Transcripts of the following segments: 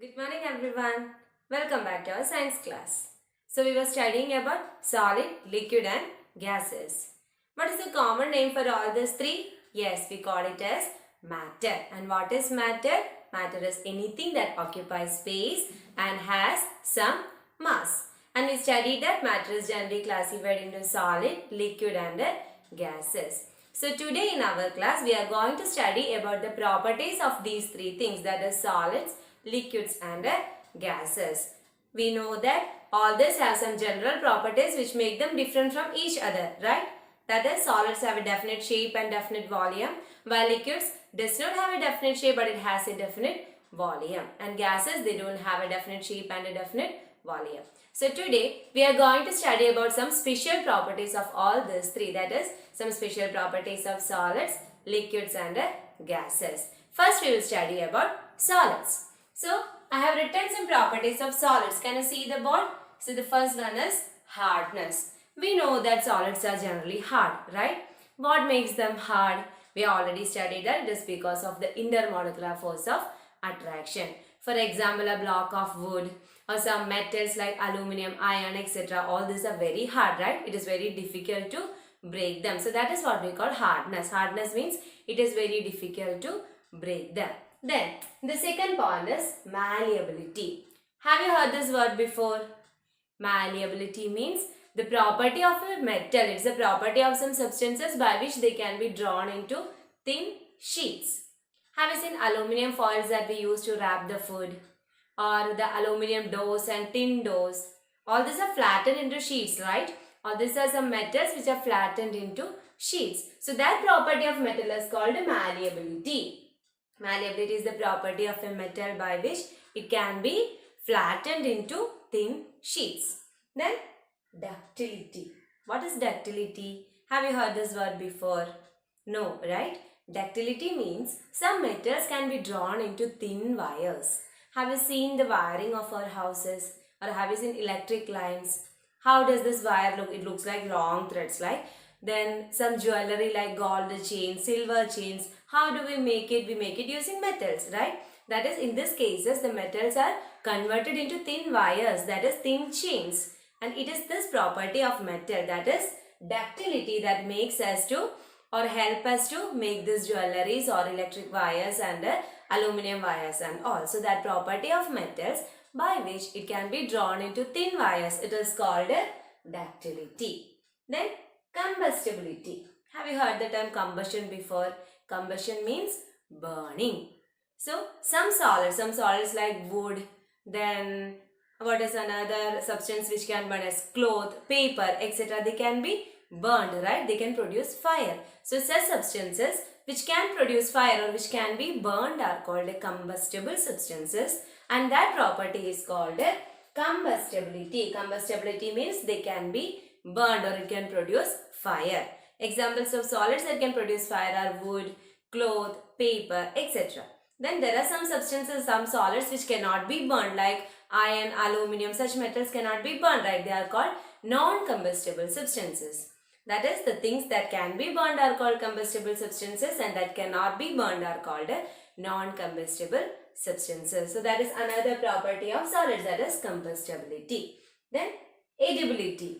Good morning everyone. Welcome back to our science class. So we were studying about solid, liquid and gases. What is the common name for all these three? Yes, we call it as matter. And what is matter? Matter is anything that occupies space and has some mass. And we studied that matter is generally classified into solid, liquid and gases. So today in our class we are going to study about the properties of these three things, that is solids, liquids and gases. We know that all this have some general properties which make them different from each other, right? That is, solids have a definite shape and definite volume, while liquids does not have a definite shape but it has a definite volume, and gases, they don't have a definite shape and a definite volume. So today we are going to study about some special properties of all these three, that is some special properties of solids, liquids and gases. First we will study about solids. So I have written some properties of solids. Can you see the board? So the first one is hardness. We know that solids are generally hard, right? What makes them hard? We already studied that it is because of the intermolecular force of attraction. For example, a block of wood or some metals like aluminum, iron, etc. All these are very hard, right? It is very difficult to break them. So that is what we call hardness. Hardness means it is very difficult to break them. Then the second point is malleability. Have you heard this word before? Malleability means the property of a metal. It's a property of some substances by which they can be drawn into thin sheets. Have you seen aluminium foils that we use to wrap the food? Or the aluminium doors and tin doors? All these are flattened into sheets, right? Or these are some metals which are flattened into sheets. So that property of metal is called malleability. Malleability is the property of a metal by which it can be flattened into thin sheets. Then ductility. What is ductility? Have you heard this word before? No, right? Ductility means some metals can be drawn into thin wires. Have you seen the wiring of our houses? Or have you seen electric lines? How does this wire look? It looks like long threads, like. Then some jewelry like gold chains, silver chains. How do we make it? We make it using metals, right? That is, in this cases, the metals are converted into thin wires, that is thin chains. And it is this property of metal, that is ductility, that makes us to or help us to make these jewelries or electric wires and aluminum wires and all. So that property of metals by which it can be drawn into thin wires, it is called ductility. Then combustibility. Have you heard the term combustion before? Combustion means burning. So some solids like wood, then what is another substance which can burn as cloth, paper, etc. They can be burned, right? They can produce fire. So such substances which can produce fire or which can be burned are called combustible substances, and that property is called combustibility. Combustibility means they can be burned or it can produce fire. Examples of solids that can produce fire are wood, cloth, paper, etc. Then there are some substances, some solids which cannot be burned, like iron, aluminum. Such metals cannot be burned, right? They are called non-combustible substances. That is, the things that can be burned are called combustible substances, and that cannot be burned are called non-combustible substances. So that is another property of solids, that is combustibility. Then edibility.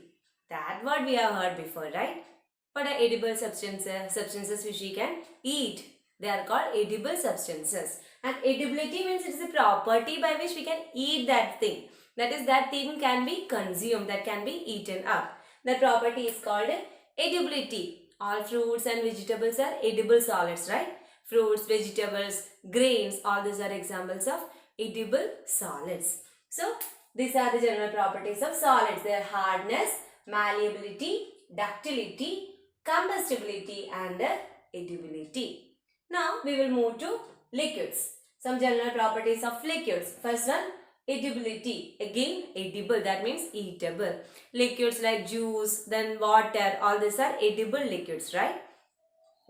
That word we have heard before, right? What are edible substances? Substances which we can eat. They are called edible substances. And edibility means it is a property by which we can eat that thing. That is, that thing can be consumed, that can be eaten up. That property is called edibility. All fruits and vegetables are edible solids, right? Fruits, vegetables, grains, all these are examples of edible solids. So, these are the general properties of solids. Their hardness, malleability, ductility, combustibility and edibility. Now we will move to liquids. Some general properties of liquids. First one, edibility. Again, edible, that means eatable. Liquids like juice, then water, all these are edible liquids, right?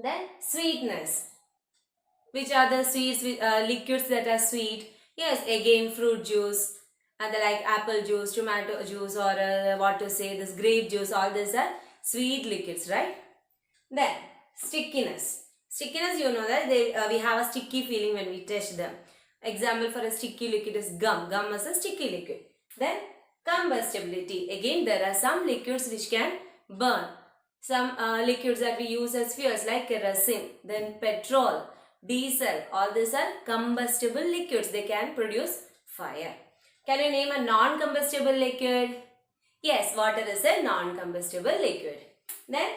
Then sweetness. Which are the sweets, liquids that are sweet? Yes, again fruit juice, and like apple juice, tomato juice, or what to say, this grape juice, all these are sweet liquids, right? Then stickiness. Stickiness, you know that we have a sticky feeling when we touch them. Example for a sticky liquid is gum. Gum is a sticky liquid. Then combustibility. Again, there are some liquids which can burn. Some liquids that we use as fuels like kerosene, then petrol, diesel. All these are combustible liquids. They can produce fire. Can you name a non-combustible liquid? Yes, water is a non-combustible liquid. Then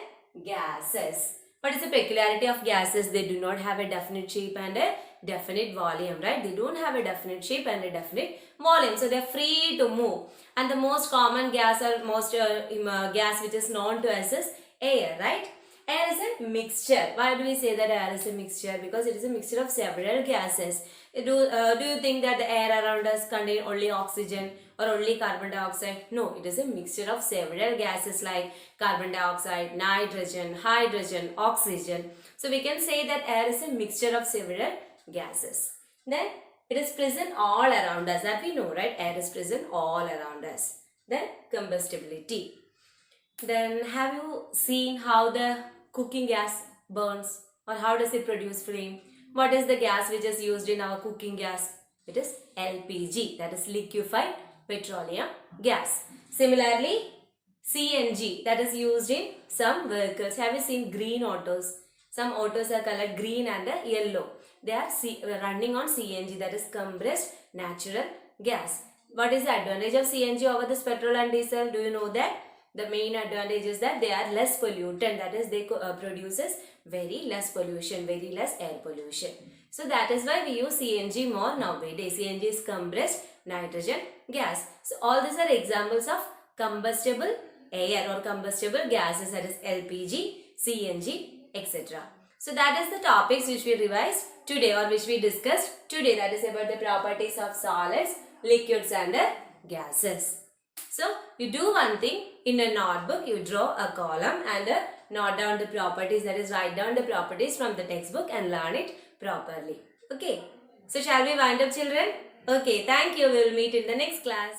gases. What is the peculiarity of gases? They do not have a definite shape and a definite volume, right? They don't have a definite shape and a definite volume. So they are free to move. And the most common gas or most gas which is known to us is air, right? Air is a mixture. Why do we say that air is a mixture? Because it is a mixture of several gases. Do you think that the air around us contain only oxygen or only carbon dioxide? No, it is a mixture of several gases like carbon dioxide, nitrogen, hydrogen, oxygen. So we can say that air is a mixture of several gases. Then it is present all around us. That we know, right? Air is present all around us. Then combustibility. Then have you seen how the cooking gas burns or how does it produce flame? What is the gas which is used in our cooking gas? It is LPG, that is liquefied petroleum gas. Similarly, CNG, that is used in some vehicles. Have you seen green autos? Some autos are colored green and yellow. They are running on CNG, that is compressed natural gas. What is the advantage of CNG over this petrol and diesel? Do you know that? The main advantage is that they are less pollutant, that is they produces very less pollution, very less air pollution. So that is why we use CNG more nowadays. CNG is compressed nitrogen gas. So all these are examples of combustible air or combustible gases, that is LPG, CNG, etc. So that is the topics which we revised today or which we discussed today, that is about the properties of solids, liquids and gases. So you do one thing, in a notebook you draw a column and note down the properties, that is write down the properties from the textbook and learn it properly. Okay. So shall we wind up, children? Okay, thank you. We will meet in the next class.